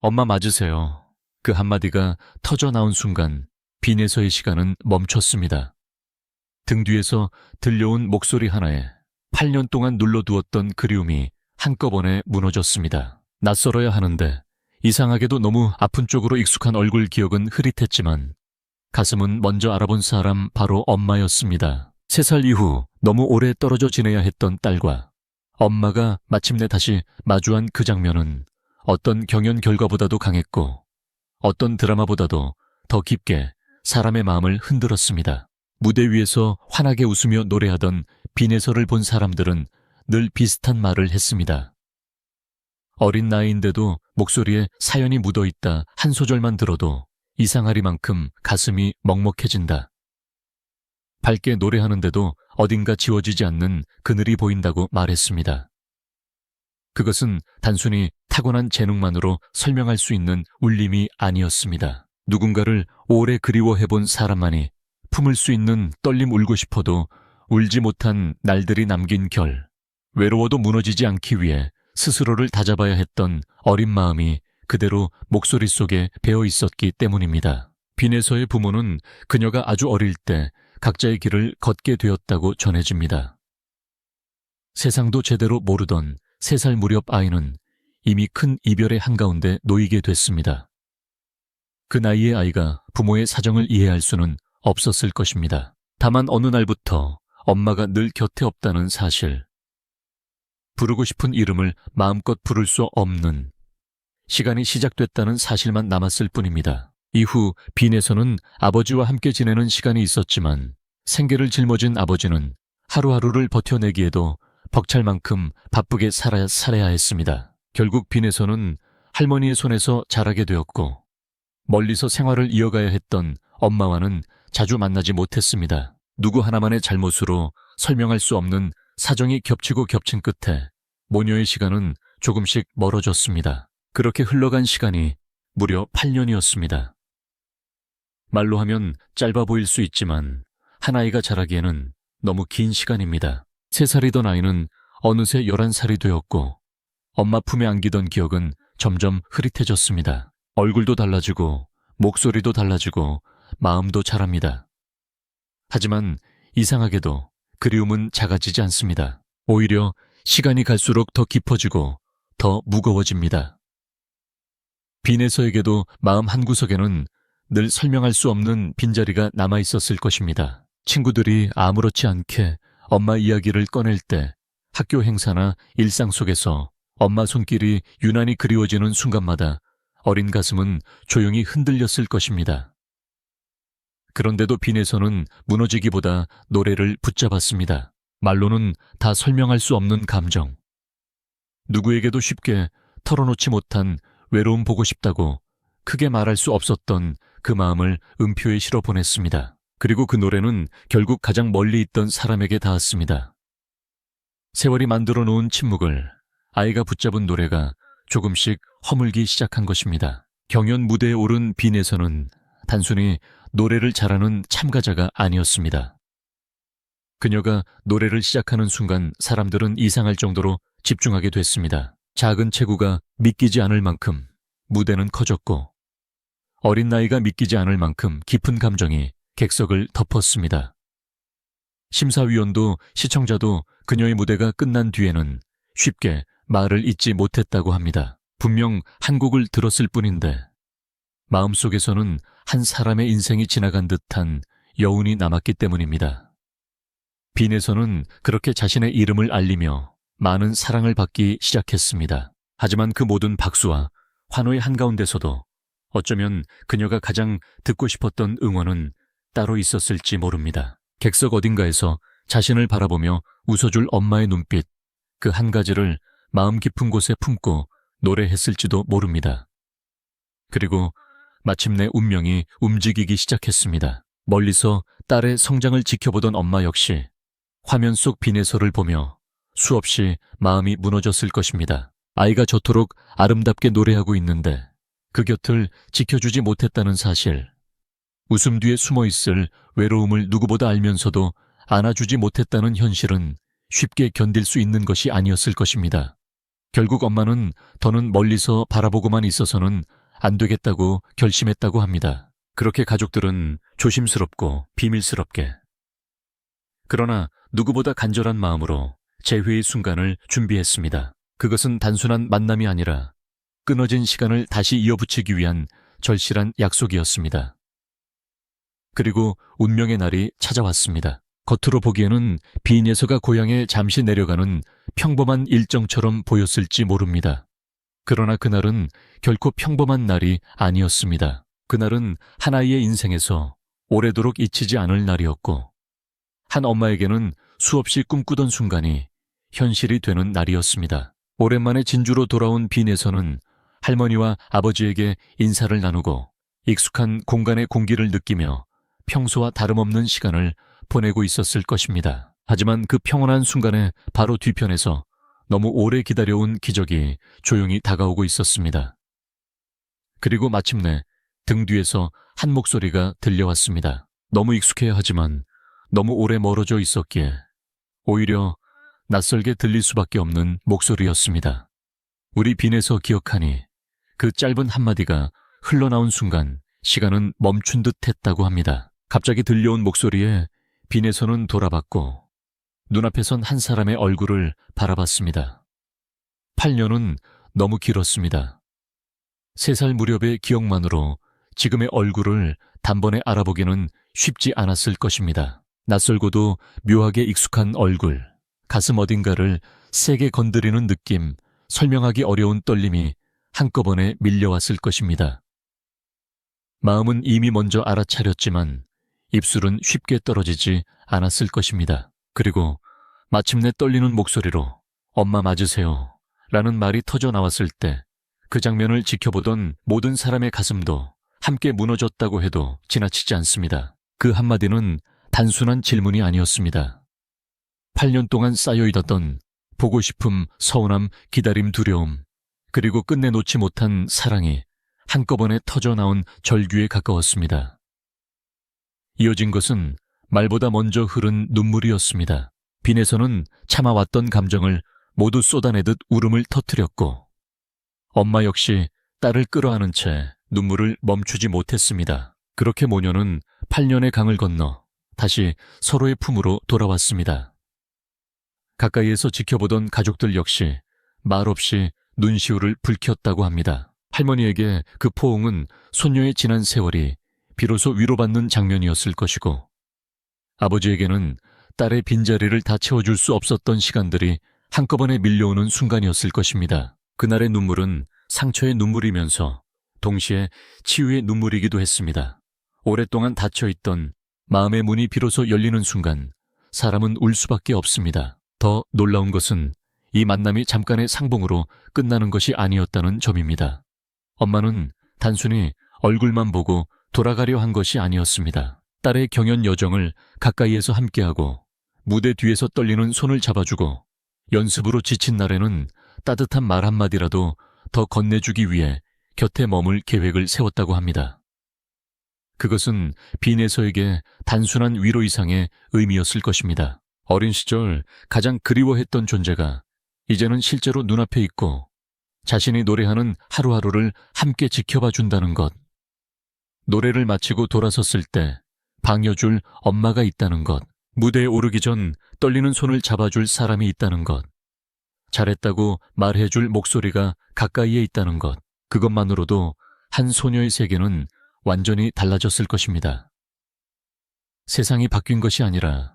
엄마 맞으세요. 그 한마디가 터져 나온 순간 빈에서의 시간은 멈췄습니다. 등 뒤에서 들려온 목소리 하나에 8년 동안 눌러두었던 그리움이 한꺼번에 무너졌습니다. 낯설어야 하는데 이상하게도 너무 아픈 쪽으로 익숙한 얼굴 기억은 흐릿했지만 가슴은 먼저 알아본 사람 바로 엄마였습니다. 3살 이후 너무 오래 떨어져 지내야 했던 딸과 엄마가 마침내 다시 마주한 그 장면은 어떤 경연 결과보다도 강했고 어떤 드라마보다도 더 깊게 사람의 마음을 흔들었습니다. 무대 위에서 환하게 웃으며 노래하던 빈에서를 본 사람들은 늘 비슷한 말을 했습니다. 어린 나이인데도 목소리에 사연이 묻어있다 한 소절만 들어도 이상하리만큼 가슴이 먹먹해진다. 밝게 노래하는데도 어딘가 지워지지 않는 그늘이 보인다고 말했습니다. 그것은 단순히 타고난 재능만으로 설명할 수 있는 울림이 아니었습니다. 누군가를 오래 그리워해본 사람만이 품을 수 있는 떨림 울고 싶어도 울지 못한 날들이 남긴 결, 외로워도 무너지지 않기 위해 스스로를 다잡아야 했던 어린 마음이 그대로 목소리 속에 배어 있었기 때문입니다. 빈에서의 부모는 그녀가 아주 어릴 때 각자의 길을 걷게 되었다고 전해집니다. 세상도 제대로 모르던 3살 무렵 아이는 이미 큰 이별의 한가운데 놓이게 됐습니다. 그 나이의 아이가 부모의 사정을 이해할 수는 없었을 것입니다. 다만 어느 날부터 엄마가 늘 곁에 없다는 사실, 부르고 싶은 이름을 마음껏 부를 수 없는 시간이 시작됐다는 사실만 남았을 뿐입니다. 이후 빈에서는 아버지와 함께 지내는 시간이 있었지만 생계를 짊어진 아버지는 하루하루를 버텨내기에도 벅찰 만큼 바쁘게 살아야 했습니다. 결국 빈에서는 할머니의 손에서 자라게 되었고 멀리서 생활을 이어가야 했던 엄마와는 자주 만나지 못했습니다. 누구 하나만의 잘못으로 설명할 수 없는 사정이 겹치고 겹친 끝에 모녀의 시간은 조금씩 멀어졌습니다. 그렇게 흘러간 시간이 무려 8년이었습니다. 말로 하면 짧아 보일 수 있지만 한 아이가 자라기에는 너무 긴 시간입니다. 3살이던 아이는 어느새 11살이 되었고 엄마 품에 안기던 기억은 점점 흐릿해졌습니다. 얼굴도 달라지고 목소리도 달라지고 마음도 자랍니다. 하지만 이상하게도 그리움은 작아지지 않습니다. 오히려 시간이 갈수록 더 깊어지고 더 무거워집니다. 빈에서에게도 마음 한구석에는 늘 설명할 수 없는 빈자리가 남아있었을 것입니다. 친구들이 아무렇지 않게 엄마 이야기를 꺼낼 때 학교 행사나 일상 속에서 엄마 손길이 유난히 그리워지는 순간마다 어린 가슴은 조용히 흔들렸을 것입니다. 그런데도 빈에서는 무너지기보다 노래를 붙잡았습니다. 말로는 다 설명할 수 없는 감정. 누구에게도 쉽게 털어놓지 못한 외로움 보고 싶다고 크게 말할 수 없었던 그 마음을 음표에 실어 보냈습니다. 그리고 그 노래는 결국 가장 멀리 있던 사람에게 닿았습니다. 세월이 만들어 놓은 침묵을 아이가 붙잡은 노래가 조금씩 허물기 시작한 것입니다. 경연 무대에 오른 빈에서는 단순히 노래를 잘하는 참가자가 아니었습니다. 그녀가 노래를 시작하는 순간 사람들은 이상할 정도로 집중하게 됐습니다. 작은 체구가 믿기지 않을 만큼 무대는 커졌고 어린 나이가 믿기지 않을 만큼 깊은 감정이 객석을 덮었습니다. 심사위원도 시청자도 그녀의 무대가 끝난 뒤에는 쉽게 말을 잇지 못했다고 합니다. 분명 한 곡을 들었을 뿐인데 마음속에서는 한 사람의 인생이 지나간 듯한 여운이 남았기 때문입니다. 빈에서는 그렇게 자신의 이름을 알리며 많은 사랑을 받기 시작했습니다. 하지만 그 모든 박수와 환호의 한가운데서도 어쩌면 그녀가 가장 듣고 싶었던 응원은 따로 있었을지 모릅니다. 객석 어딘가에서 자신을 바라보며 웃어줄 엄마의 눈빛, 그 한 가지를 마음 깊은 곳에 품고 노래했을지도 모릅니다. 그리고 마침내 운명이 움직이기 시작했습니다. 멀리서 딸의 성장을 지켜보던 엄마 역시 화면 속 빈에서를 보며 수없이 마음이 무너졌을 것입니다. 아이가 저토록 아름답게 노래하고 있는데 그 곁을 지켜주지 못했다는 사실, 웃음 뒤에 숨어있을 외로움을 누구보다 알면서도 안아주지 못했다는 현실은 쉽게 견딜 수 있는 것이 아니었을 것입니다. 결국 엄마는 더는 멀리서 바라보고만 있어서는 안 되겠다고 결심했다고 합니다. 그렇게 가족들은 조심스럽고 비밀스럽게, 그러나 누구보다 간절한 마음으로 재회의 순간을 준비했습니다. 그것은 단순한 만남이 아니라 끊어진 시간을 다시 이어붙이기 위한 절실한 약속이었습니다. 그리고 운명의 날이 찾아왔습니다. 겉으로 보기에는 비녀석가 고향에 잠시 내려가는 평범한 일정처럼 보였을지 모릅니다. 그러나 그날은 결코 평범한 날이 아니었습니다. 그날은 한 아이의 인생에서 오래도록 잊히지 않을 날이었고, 한 엄마에게는 수없이 꿈꾸던 순간이 현실이 되는 날이었습니다. 오랜만에 진주로 돌아온 빈에서는 할머니와 아버지에게 인사를 나누고 익숙한 공간의 공기를 느끼며 평소와 다름없는 시간을 보내고 있었을 것입니다. 하지만 그 평온한 순간의 바로 뒤편에서 너무 오래 기다려온 기적이 조용히 다가오고 있었습니다. 그리고 마침내 등 뒤에서 한 목소리가 들려왔습니다. 너무 익숙해야 하지만 너무 오래 멀어져 있었기에 오히려 낯설게 들릴 수밖에 없는 목소리였습니다. 우리 빈에서 기억하니 그 짧은 한마디가 흘러나온 순간 시간은 멈춘 듯 했다고 합니다. 갑자기 들려온 목소리에 빈에서는 돌아봤고 눈앞에 선 한 사람의 얼굴을 바라봤습니다. 8년은 너무 길었습니다. 3살 무렵의 기억만으로 지금의 얼굴을 단번에 알아보기는 쉽지 않았을 것입니다. 낯설고도 묘하게 익숙한 얼굴, 가슴 어딘가를 세게 건드리는 느낌, 설명하기 어려운 떨림이 한꺼번에 밀려왔을 것입니다. 마음은 이미 먼저 알아차렸지만 입술은 쉽게 떨어지지 않았을 것입니다. 그리고 마침내 떨리는 목소리로 "엄마 맞으세요" 라는 말이 터져 나왔을 때 그 장면을 지켜보던 모든 사람의 가슴도 함께 무너졌다고 해도 지나치지 않습니다. 그 한마디는 단순한 질문이 아니었습니다. 8년 동안 쌓여있었던 보고 싶음, 서운함, 기다림, 두려움, 그리고 끝내 놓지 못한 사랑이 한꺼번에 터져 나온 절규에 가까웠습니다. 이어진 것은 말보다 먼저 흐른 눈물이었습니다. 빈에서는 참아왔던 감정을 모두 쏟아내듯 울음을 터뜨렸고 엄마 역시 딸을 끌어안은 채 눈물을 멈추지 못했습니다. 그렇게 모녀는 8년의 강을 건너 다시 서로의 품으로 돌아왔습니다. 가까이에서 지켜보던 가족들 역시 말없이 눈시울을 붉혔다고 합니다. 할머니에게 그 포옹은 손녀의 지난 세월이 비로소 위로받는 장면이었을 것이고, 아버지에게는 딸의 빈자리를 다 채워줄 수 없었던 시간들이 한꺼번에 밀려오는 순간이었을 것입니다. 그날의 눈물은 상처의 눈물이면서 동시에 치유의 눈물이기도 했습니다. 오랫동안 닫혀있던 마음의 문이 비로소 열리는 순간 사람은 울 수밖에 없습니다. 더 놀라운 것은 이 만남이 잠깐의 상봉으로 끝나는 것이 아니었다는 점입니다. 엄마는 단순히 얼굴만 보고 돌아가려 한 것이 아니었습니다. 딸의 경연 여정을 가까이에서 함께하고 무대 뒤에서 떨리는 손을 잡아주고 연습으로 지친 날에는 따뜻한 말 한마디라도 더 건네주기 위해 곁에 머물 계획을 세웠다고 합니다. 그것은 빈에서에게 단순한 위로 이상의 의미였을 것입니다. 어린 시절 가장 그리워했던 존재가 이제는 실제로 눈앞에 있고 자신이 노래하는 하루하루를 함께 지켜봐 준다는 것, 노래를 마치고 돌아섰을 때 방여줄 엄마가 있다는 것, 무대에 오르기 전 떨리는 손을 잡아줄 사람이 있다는 것, 잘했다고 말해줄 목소리가 가까이에 있다는 것, 그것만으로도 한 소녀의 세계는 완전히 달라졌을 것입니다. 세상이 바뀐 것이 아니라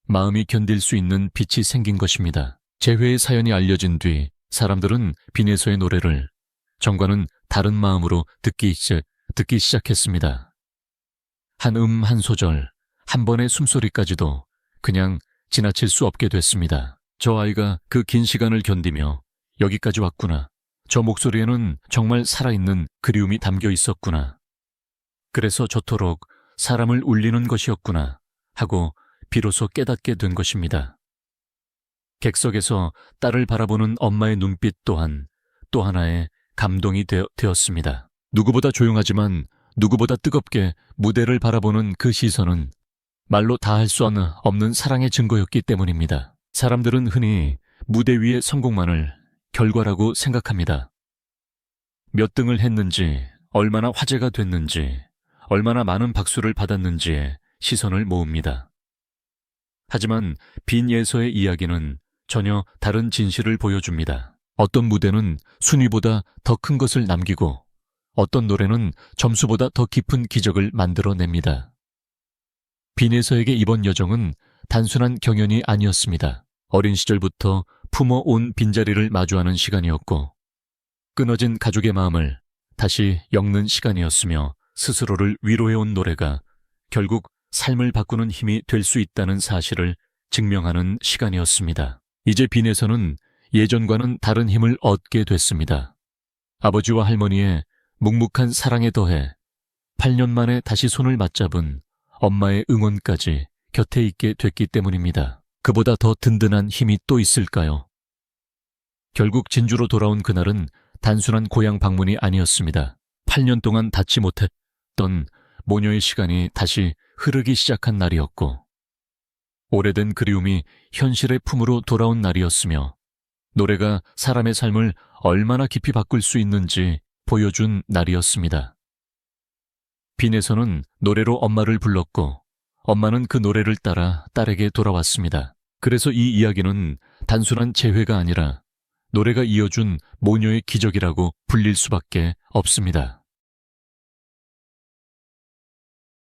마음이 견딜 수 있는 빛이 생긴 것입니다. 재회의 사연이 알려진 뒤 사람들은 빈에서의 노래를 전과는 다른 마음으로 듣기 시작했습니다. 한 소절, 한 번의 숨소리까지도 그냥 지나칠 수 없게 됐습니다. 저 아이가 그 긴 시간을 견디며 여기까지 왔구나. 저 목소리에는 정말 살아있는 그리움이 담겨 있었구나. 그래서 저토록 사람을 울리는 것이었구나 하고 비로소 깨닫게 된 것입니다. 객석에서 딸을 바라보는 엄마의 눈빛 또한 또 하나의 감동이 되었습니다. 누구보다 조용하지만 누구보다 뜨겁게 무대를 바라보는 그 시선은 말로 다할 수 없는 사랑의 증거였기 때문입니다. 사람들은 흔히 무대 위의 성공만을 결과라고 생각합니다. 몇 등을 했는지, 얼마나 화제가 됐는지, 얼마나 많은 박수를 받았는지에 시선을 모읍니다. 하지만 빈 예서의 이야기는 전혀 다른 진실을 보여줍니다. 어떤 무대는 순위보다 더 큰 것을 남기고 어떤 노래는 점수보다 더 깊은 기적을 만들어냅니다. 빈에서에게 이번 여정은 단순한 경연이 아니었습니다. 어린 시절부터 품어온 빈자리를 마주하는 시간이었고 끊어진 가족의 마음을 다시 엮는 시간이었으며 스스로를 위로해온 노래가 결국 삶을 바꾸는 힘이 될 수 있다는 사실을 증명하는 시간이었습니다. 이제 빈에서는 예전과는 다른 힘을 얻게 됐습니다. 아버지와 할머니의 묵묵한 사랑에 더해 8년 만에 다시 손을 맞잡은 엄마의 응원까지 곁에 있게 됐기 때문입니다. 그보다 더 든든한 힘이 또 있을까요? 결국 진주로 돌아온 그날은 단순한 고향 방문이 아니었습니다. 8년 동안 닿지 못했던 모녀의 시간이 다시 흐르기 시작한 날이었고 오래된 그리움이 현실의 품으로 돌아온 날이었으며 노래가 사람의 삶을 얼마나 깊이 바꿀 수 있는지 보여준 날이었습니다. 빈에서는 노래로 엄마를 불렀고 엄마는 그 노래를 따라 딸에게 돌아왔습니다. 그래서 이 이야기는 단순한 재회가 아니라 노래가 이어준 모녀의 기적이라고 불릴 수밖에 없습니다.